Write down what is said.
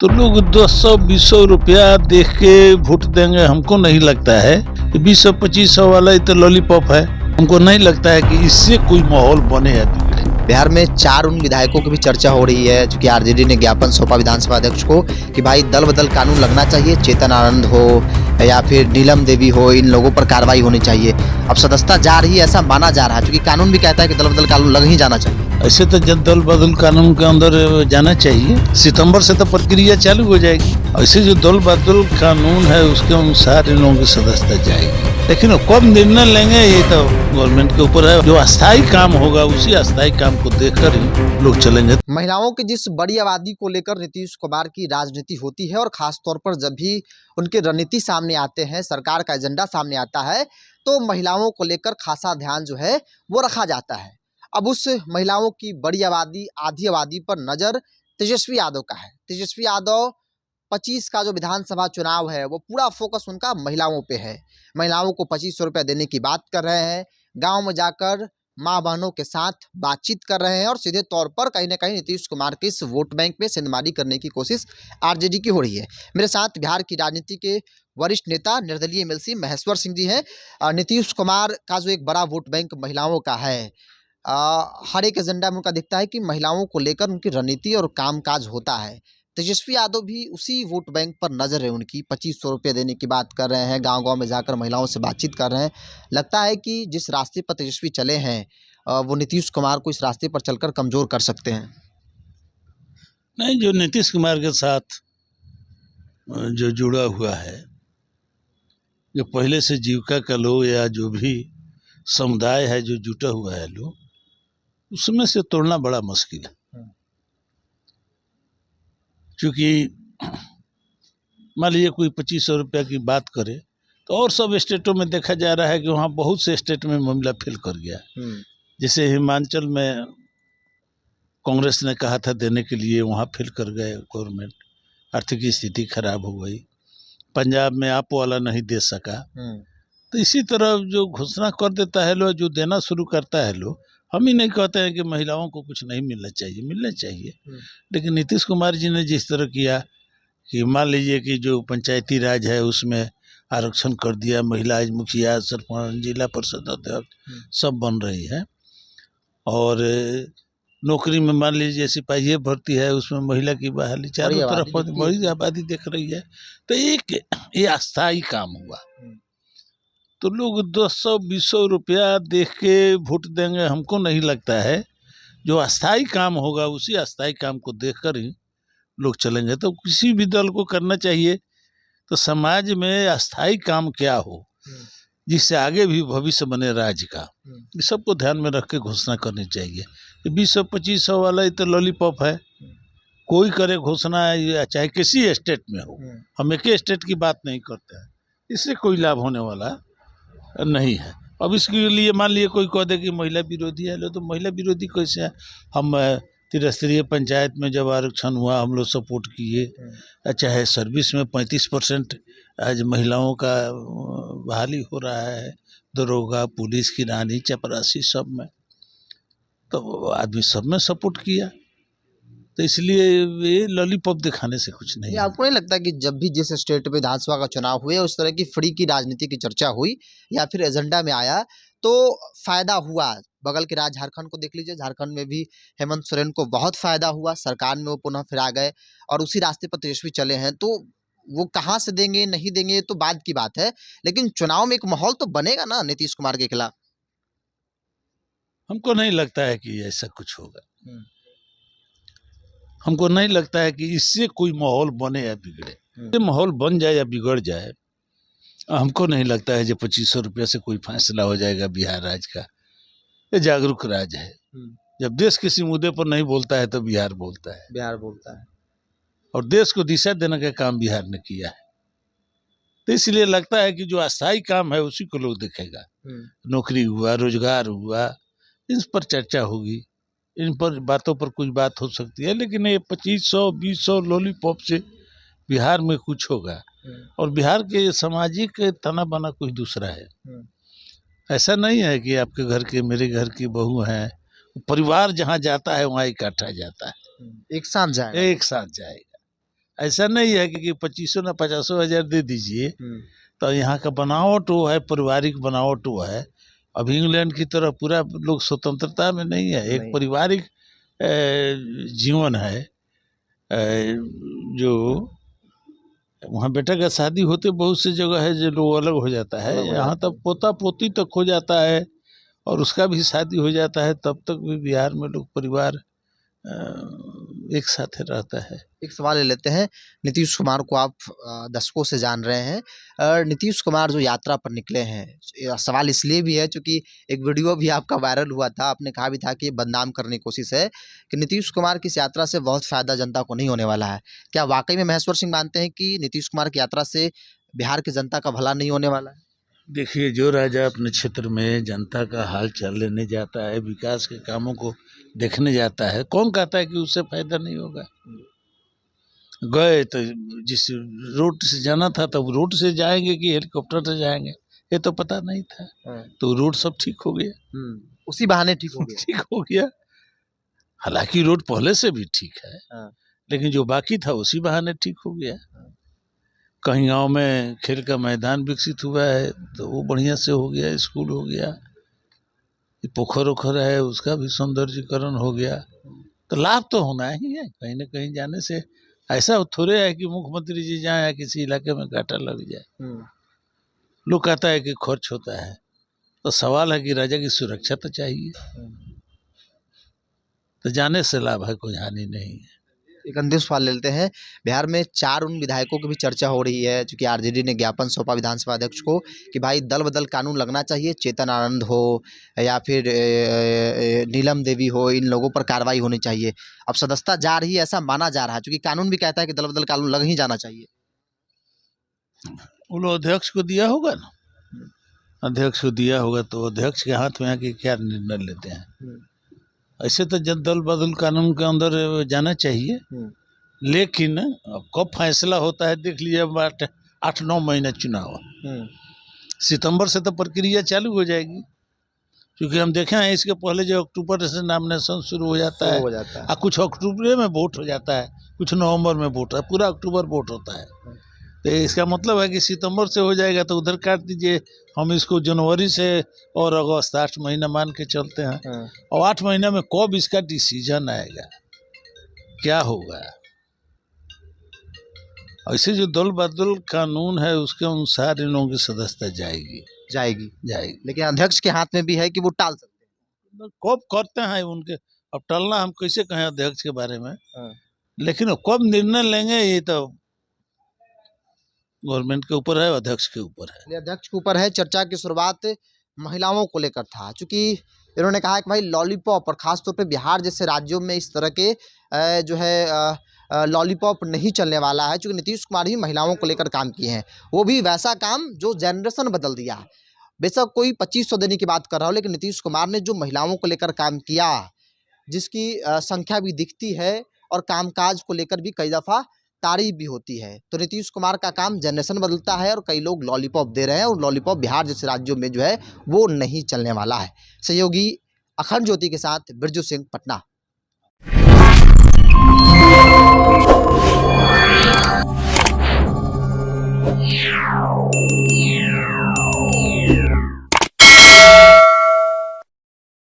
तो लोग 200-200 रुपया देख के वोट देंगे। हमको नहीं लगता है कि 200-2500 वाला ये तो लॉलीपॉप है। हमको नहीं लगता है कि इससे कोई माहौल बने या बिगड़े। बिहार में 4 उन विधायकों की भी चर्चा हो रही है, चूंकि आरजेडी ने ज्ञापन सौंपा विधानसभा अध्यक्ष को कि भाई दल बदल कानून लगना चाहिए। चेतन आनंद हो या फिर नीलम देवी हो, इन लोगों पर कार्रवाई होनी चाहिए। अब सदस्यता जा रही है, ऐसा माना जा रहा है, क्योंकि कानून भी कहता है कि दल बदल कानून लग ही जाना चाहिए। ऐसे तो जन दल बदल कानून के अंदर जाना चाहिए। सितंबर से तो प्रक्रिया चालू हो जाएगी। ऐसे जो दल बदल कानून है उसके अनुसार इन लोगों की सदस्यता जाएगी, लेकिन कब निर्णय लेंगे ये तो गवर्नमेंट के ऊपर है। जो अस्थायी काम होगा उसी अस्थायी काम को देखकर ही लोग चलेंगे। महिलाओं की जिस बड़ी आबादी को लेकर नीतीश कुमार की राजनीति होती है, और खास तौर पर जब भी उनके रणनीति सामने आते हैं, सरकार का एजेंडा सामने आता है, तो महिलाओं को लेकर खासा ध्यान जो है वो रखा जाता है। अब उस महिलाओं की बड़ी आबादी, आधी आबादी पर नजर तेजस्वी यादव का है। तेजस्वी यादव 25 का जो विधानसभा चुनाव है वो पूरा फोकस उनका महिलाओं पे है। महिलाओं को 2500 रुपये देने की बात कर रहे हैं, गांव में जाकर माँ बहनों के साथ बातचीत कर रहे हैं, और सीधे तौर पर कहीं ना कहीं नीतीश कुमार के इस वोट बैंक में सेंधमारी करने की कोशिश आरजेडी की हो रही है। मेरे साथ बिहार की राजनीति के वरिष्ठ नेता निर्दलीय एमएलसी महेश्वर सिंह जी हैं। नीतीश कुमार का जो एक बड़ा वोट बैंक महिलाओं का है, हर एक एजेंडा में उनका दिखता है कि महिलाओं को लेकर उनकी रणनीति और कामकाज होता है। तेजस्वी यादव भी उसी वोट बैंक पर नजर है उनकी। 2500 रुपये देने की बात कर रहे हैं, गांव-गांव में जाकर महिलाओं से बातचीत कर रहे हैं। लगता है कि जिस रास्ते पर तेजस्वी चले हैं, वो नीतीश कुमार को इस रास्ते पर चलकर कमज़ोर कर सकते हैं। नहीं, जो नीतीश कुमार के साथ जो जुड़ा हुआ है, जो पहले से जीविका का लोग या जो भी समुदाय है जो जुटा हुआ है लोग, उसमें से तोड़ना बड़ा मुश्किल है। क्योंकि मान लीजिए कोई 2500 रुपया की बात करे तो और सब स्टेटों में देखा जा रहा है कि वहाँ बहुत से स्टेट में मामला फेल कर गया। जैसे हिमाचल में कांग्रेस ने कहा था देने के लिए, वहाँ फेल कर गए गवर्नमेंट, आर्थिक स्थिति खराब हो गई। पंजाब में आप वाला नहीं दे सका। तो इसी तरह जो घोषणा कर देता है लोग, जो देना शुरू करता है लोग, हम ही नहीं कहते हैं कि महिलाओं को कुछ नहीं मिलना चाहिए, मिलना चाहिए। लेकिन नीतीश कुमार जी ने जिस तरह किया कि मान लीजिए कि जो पंचायती राज है उसमें आरक्षण कर दिया, महिला मुखिया, सरपंच, जिला परिषद अध्यक्ष सब बन रही है। और नौकरी में मान लीजिए सिपाही भर्ती है, उसमें महिला की बहाली चारों तरफ बड़ी आबादी दिख रही है। तो एक ये अस्थायी काम हुआ। तो लोग 200-200 रुपया देख के वोट देंगे। हमको नहीं लगता है। जो अस्थायी काम होगा उसी अस्थायी काम को देखकर ही लोग चलेंगे। तो किसी भी दल को करना चाहिए तो समाज में अस्थायी काम क्या हो जिससे आगे भी भविष्य बने राज्य का, इस सबको ध्यान में रख के घोषणा करनी चाहिए। 200-2500 वाला ये तो लॉलीपॉप है। कोई करे घोषणा, चाहे किसी स्टेट में हो। हम एक ही स्टेट की बात नहीं करते हैं, इससे कोई लाभ होने वाला नहीं है। अब इसके लिए मान लिए कोई कह दे कि महिला विरोधी है, लो तो महिला विरोधी कैसे है? हम त्रिस्तरीय पंचायत में जब आरक्षण हुआ हम लोग सपोर्ट किए। चाहे सर्विस में 35% आज महिलाओं का बहाली हो रहा है, दरोगा, पुलिस की रानी, चपरासी, सब में, तो आदमी सब में सपोर्ट किया। तो इसलिए ये लॉलीपॉप दिखाने से कुछ नहीं। आपको नहीं लगता कि जब भी जिस स्टेट में विधानसभा का चुनाव हुए उस तरह की फ्री की राजनीति की चर्चा हुई या फिर एजेंडा में आया तो फायदा हुआ? बगल के राज्य झारखंड को देख लीजिए, झारखंड में भी हेमंत सोरेन को बहुत फायदा हुआ, सरकार में वो पुनः फिर आ गए और उसी रास्ते पर तेजस्वी चले हैं। तो वो कहाँ से देंगे नहीं देंगे तो बाद की बात है, लेकिन चुनाव में एक माहौल तो बनेगा ना नीतीश कुमार के खिलाफ। हमको नहीं लगता है कि ऐसा कुछ होगा। हमको नहीं लगता है कि इससे कोई माहौल बने या बिगड़े। ये माहौल बन जाए या बिगड़ जाए, हमको नहीं लगता है जो 2500 रुपये से कोई फैसला हो जाएगा बिहार राज्य का। ये जागरूक राज्य है। जब देश किसी मुद्दे पर नहीं बोलता है तो बिहार बोलता है। बिहार बोलता है और देश को दिशा देने का काम बिहार ने किया है। तो इसलिए लगता है कि जो अस्थायी काम है उसी को लोग देखेगा। नौकरी हुआ, रोजगार हुआ, इन पर चर्चा होगी, इन पर बातों पर कुछ बात हो सकती है। लेकिन ये 2500-200 लॉलीपॉप से बिहार में कुछ होगा? और बिहार के सामाजिक तना बना कुछ दूसरा है। ऐसा नहीं है कि आपके घर के मेरे घर की बहू हैं, परिवार जहाँ जाता है वहाँ इकट्ठा जाता है, एक साथ जाएगा। एक साथ जाएगा। ऐसा नहीं है कि 2500 ना 50,000 दे दीजिए। तो यहाँ का बनावट वो है, पारिवारिक बनावट वो है। अब इंग्लैंड की तरह पूरा लोग स्वतंत्रता में नहीं है, एक नहीं। पारिवारिक जीवन है। जो वहाँ बेटा का शादी होते बहुत सी जगह है जो लोग अलग हो जाता है, अलग हो यहाँ जाता तक पोता पोती तक हो जाता है और उसका भी शादी हो जाता है, तब तक भी बिहार में लोग परिवार एक साथ रहता है। एक सवाल ले लेते हैं। नीतीश कुमार को आप दशकों से जान रहे हैं। नीतीश कुमार जो यात्रा पर निकले हैं, सवाल इसलिए भी है क्योंकि एक वीडियो भी आपका वायरल हुआ था, आपने कहा भी था कि बदनाम करने की कोशिश है कि नीतीश कुमार की इस यात्रा से बहुत फायदा जनता को नहीं होने वाला है। क्या वाकई में महेश्वर सिंह मानते हैं कि नीतीश कुमार की यात्रा से बिहार की जनता का भला नहीं होने वाला है? देखिए, जो राजा अपने क्षेत्र में जनता का हाल चाल लेने जाता है, विकास के कामों को देखने जाता है, कौन कहता है कि उससे फायदा नहीं होगा? गए तो जिस रूट से जाना था तब रूट से जाएंगे कि हेलीकॉप्टर से जाएंगे, ये तो पता नहीं था। तो रूट सब ठीक हो गया, उसी बहाने ठीक हो गया। ठीक हो गया। हालांकि रोड पहले से भी ठीक है, लेकिन जो बाकी था उसी बहाने ठीक हो गया। कहीं गांव में खेल का मैदान विकसित हुआ है तो वो बढ़िया से हो गया, स्कूल हो गया, पोखर ओखर है उसका भी सौंदर्यीकरण हो गया। तो लाभ तो होना ही है, कहीं ना कहीं जाने से ऐसा थोड़े है कि मुख्यमंत्री जी जाए या किसी इलाके में घाटा लग जाए। लोग कहता है कि खर्च होता है, तो सवाल है कि राजा की सुरक्षा तो चाहिए, तो जाने से लाभ है, कोई हानि नहीं है। एक अंतिम सवाल ले लेते हैं। बिहार में 4 उन विधायकों की भी चर्चा हो रही है, चूंकि आरजेडी ने ज्ञापन सौंपा विधानसभा अध्यक्ष को कि भाई दल बदल कानून लगना चाहिए, चेतन आनंद हो या फिर नीलम देवी हो, इन लोगों पर कार्रवाई होनी चाहिए। अब सदस्यता जा रही है ऐसा माना जा रहा है, चूंकि कानून भी कहता है कि दल बदल कानून लग ही जाना चाहिए। वो लोग अध्यक्ष को दिया होगा ना, अध्यक्ष को दिया होगा तो अध्यक्ष के हाथ में आके क्या निर्णय लेते हैं। ऐसे तो जब दल बदल कानून के अंदर जाना चाहिए, लेकिन अब कब फैसला होता है देख लीजिए। 8-9 महीना चुनाव, सितंबर से तो प्रक्रिया चालू हो जाएगी, क्योंकि हम देखे हैं इसके पहले जो अक्टूबर से नॉमिनेशन शुरू हो जाता है और कुछ अक्टूबर में वोट हो जाता है, कुछ नवंबर में वोट है, पूरा अक्टूबर वोट होता है। तो इसका मतलब है कि सितंबर से हो जाएगा तो उधर काट दीजिए, हम इसको जनवरी से और अगस्त 8 महीना मान के चलते हैं। और 8 महीना में कब इसका डिसीजन आएगा, क्या होगा? ऐसे जो दल बदल कानून है उसके अनुसार इन लोगों की सदस्यता जाएगी। लेकिन अध्यक्ष के हाथ में भी है कि वो टाल सकते हैं। कब करते हैं उनके, अब टालना हम कैसे कहें अध्यक्ष के बारे में, लेकिन कब निर्णय लेंगे ये तो गवर्नमेंट के ऊपर है, अध्यक्ष के ऊपर है। अध्यक्ष के ऊपर है। चर्चा की शुरुआत महिलाओं को लेकर था, चूंकि इन्होंने कहा कि भाई लॉलीपॉप, और खासतौर पे बिहार जैसे राज्यों में इस तरह के जो है लॉलीपॉप नहीं चलने वाला है, क्योंकि नीतीश कुमार ही महिलाओं को लेकर काम किए हैं, वो भी वैसा काम जो जनरेशन बदल दिया है। बेशक कोई 2500 देने की बात कर रहा हो, लेकिन नीतीश कुमार ने जो महिलाओं को लेकर काम किया, जिसकी संख्या भी दिखती है और कामकाज को लेकर भी कई दफ़ा तारीफ भी होती है। तो नीतीश कुमार का काम जनरेशन बदलता है और कई लोग लॉलीपॉप दे रहे हैं, और लॉलीपॉप बिहार जैसे राज्यों में जो है वो नहीं चलने वाला है। सहयोगी अखंड ज्योति के साथ बिरजू सिंह, पटना।